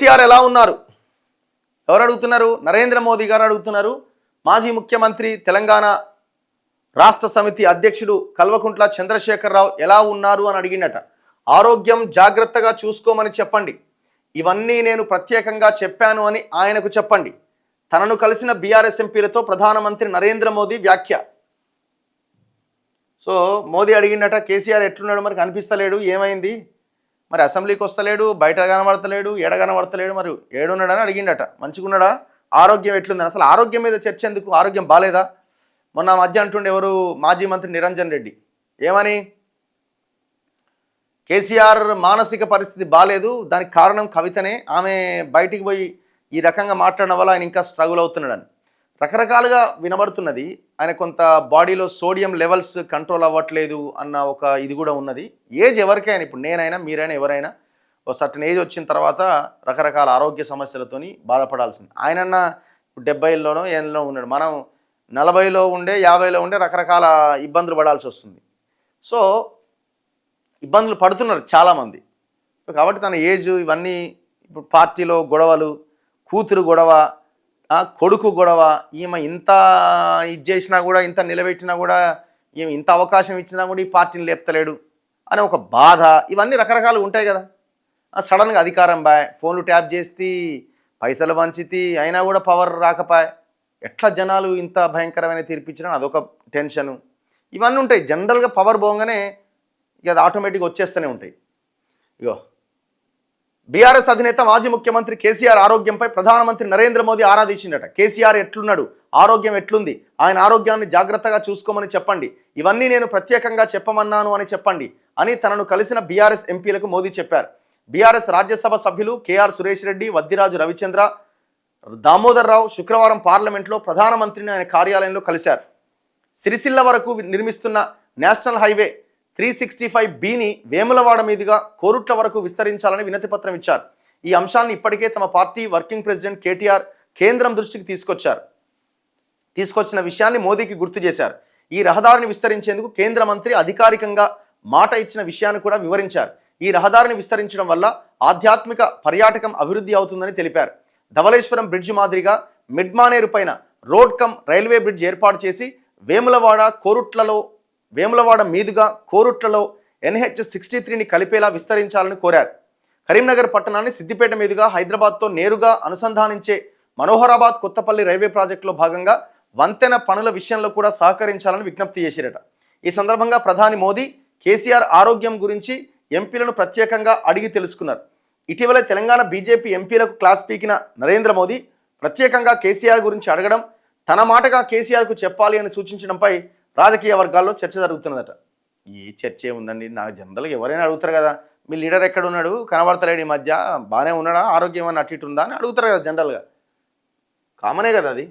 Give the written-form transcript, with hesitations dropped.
కేసీఆర్ ఎలా ఉన్నారు? ఎవరు అడుగుతున్నారు? నరేంద్ర మోదీ గారు అడుగుతున్నారు. మాజీ ముఖ్యమంత్రి తెలంగాణ రాష్ట్ర సమితి అధ్యక్షుడు కల్వకుంట్ల చంద్రశేఖరరావు ఎలా ఉన్నారు అని అడిగినట. ఆరోగ్యం జాగ్రత్తగా చూసుకోమని చెప్పండి. ఇవన్నీ నేను ప్రత్యేకంగా చెప్పాను అని ఆయనకు చెప్పండి. తనను కలిసిన బీఆర్ఎస్ ఎంపీలతో ప్రధానమంత్రి నరేంద్ర మోదీ వ్యాఖ్య. సో మోదీ అడిగినట కేసీఆర్ ఎట్లున్నాడు, మరి కనిపిస్తలేడు, ఏమైంది, మరి అసెంబ్లీకి వస్తలేడు, బయట కనబడతలేడు, ఏడ కనబడతలేడు, మరి ఏడున్నాడని అడిగిండట. మంచిగున్నాడా, ఆరోగ్యం ఎట్లుందని. అసలు ఆరోగ్యం మీద చర్చ ఎందుకు? ఆరోగ్యం బాలేదా? మొన్న మధ్య అంటుండే ఎవరు, మాజీ మంత్రి నిరంజన్ రెడ్డి ఏమని, కేసీఆర్ మానసిక పరిస్థితి బాలేదు, దానికి కారణం కవితనే, ఆమె బయటికి పోయి ఈ రకంగా మాట్లాడడం వల్ల ఆయన ఇంకా స్ట్రగుల్ అవుతున్నాడని రకరకాలుగా వినబడుతున్నది. ఆయన కొంత బాడీలో సోడియం లెవెల్స్ కంట్రోల్ అవ్వట్లేదు అన్న ఒక ఇది కూడా ఉన్నది. ఏజ్ ఎవరికైనా, ఇప్పుడు నేనైనా మీరైనా ఎవరైనా ఒక సర్టన్ ఏజ్ వచ్చిన తర్వాత రకరకాల ఆరోగ్య సమస్యలతోని బాధపడాల్సింది. ఆయనన్నా 70లోనో 80లో ఉన్నాడు, మనం 40లో ఉండే 50లో ఉండే రకరకాల ఇబ్బందులు పడాల్సి వస్తుంది. సో ఇబ్బందులు పడుతున్నారు చాలామంది. కాబట్టి తన ఏజ్ ఇవన్నీ, ఇప్పుడు పార్టీలో గొడవలు, కూతురు గొడవ, కొడుకు గొడవ, ఈమె ఇంత ఇది చేసినా కూడా, ఇంత నిలబెట్టినా కూడా, ఈమె ఇంత అవకాశం ఇచ్చినా కూడా ఈ పార్టీని లేపుతలేడు అనే ఒక బాధ, ఇవన్నీ రకరకాలు ఉంటాయి కదా. సడన్గా అధికారం బాయ్, ఫోన్లు ట్యాప్ చేస్తే పైసలు పంచితి అయినా కూడా పవర్ రాకపాయ్, ఎట్లా జనాలు ఇంత భయంకరమైన తీర్పిచ్చినా అదొక టెన్షను, ఇవన్నీ ఉంటాయి. జనరల్గా పవర్ పోగానే ఇక అది ఆటోమేటిక్గా వచ్చేస్తూనే ఉంటాయి. ఇగో బీఆర్ఎస్ అధినేత మాజీ ముఖ్యమంత్రి కేసీఆర్ ఆరోగ్యంపై ప్రధానమంత్రి నరేంద్ర మోదీ ఆరాధించిందట. కేసీఆర్ ఎట్లున్నాడు, ఆరోగ్యం ఎట్లుంది, ఆయన ఆరోగ్యాన్ని జాగ్రత్తగా చూసుకోమని చెప్పండి. ఇవన్నీ నేను ప్రత్యేకంగా చెప్పమన్నాను అని చెప్పండి అని తనను కలిసిన బీఆర్ఎస్ ఎంపీలకు మోదీ చెప్పారు. బీఆర్ఎస్ రాజ్యసభ సభ్యులు కేఆర్ సురేష్ రెడ్డి, వద్దిరాజు రవిచంద్ర, దామోదర్ రావు శుక్రవారం పార్లమెంట్లో ప్రధానమంత్రిని ఆయన కార్యాలయంలో కలిశారు. సిరిసిల్ల వరకు నిర్మిస్తున్న నేషనల్ హైవే 365Bని వేములవాడ మీదుగా కోరుట్ల వరకు విస్తరించాలని వినతిపత్రం ఇచ్చారు. ఈ అంశాన్ని ఇప్పటికే తమ పార్టీ వర్కింగ్ ప్రెసిడెంట్ కేటీఆర్ కేంద్రం దృష్టికి తీసుకొచ్చిన విషయాన్ని మోదీకి గుర్తు చేశారు. ఈ రహదారిని విస్తరించేందుకు కేంద్ర మంత్రి అధికారికంగా మాట ఇచ్చిన విషయాన్ని కూడా వివరించారు. ఈ రహదారిని విస్తరించడం వల్ల ఆధ్యాత్మిక పర్యాటకం అభివృద్ధి అవుతుందని తెలిపారు. ధవళేశ్వరం బ్రిడ్జ్ మాదిరిగా మిడ్మానేరు పైన రోడ్ కమ్ రైల్వే బ్రిడ్జ్ ఏర్పాటు చేసి వేములవాడ మీదుగా కోరుట్లలో NH63ని కలిపేలా విస్తరించాలని కోరారు. కరీంనగర్ పట్టణాన్ని సిద్దిపేట మీదుగా హైదరాబాద్తో నేరుగా అనుసంధానించే మనోహరాబాద్ కొత్తపల్లి రైల్వే ప్రాజెక్టులో భాగంగా వంతెన పనుల విషయంలో కూడా సహకరించాలని విజ్ఞప్తి చేశారట. ఈ సందర్భంగా ప్రధాని మోదీ కేసీఆర్ ఆరోగ్యం గురించి ఎంపీలను ప్రత్యేకంగా అడిగి తెలుసుకున్నారు. ఇటీవలే తెలంగాణ బీజేపీ ఎంపీలకు క్లాస్ పీకిన నరేంద్ర మోదీ ప్రత్యేకంగా కేసీఆర్ గురించి అడగడం, తన మాటగా కేసీఆర్కు చెప్పాలి అని సూచించడంపై రాజకీయ వర్గాల్లో చర్చ జరుగుతున్నదట. ఈ చర్చ ఏముందండి, నాకు జనరల్గా ఎవరైనా అడుగుతారు కదా, మీ లీడర్ ఎక్కడ ఉన్నాడు, కనబడతలేడు, ఈ మధ్య బాగానే ఉన్నాడా, ఆరోగ్యం అని అటు ఇటు ఉందా అని అడుగుతారు కదా, జనరల్గా కామనే కదా అది.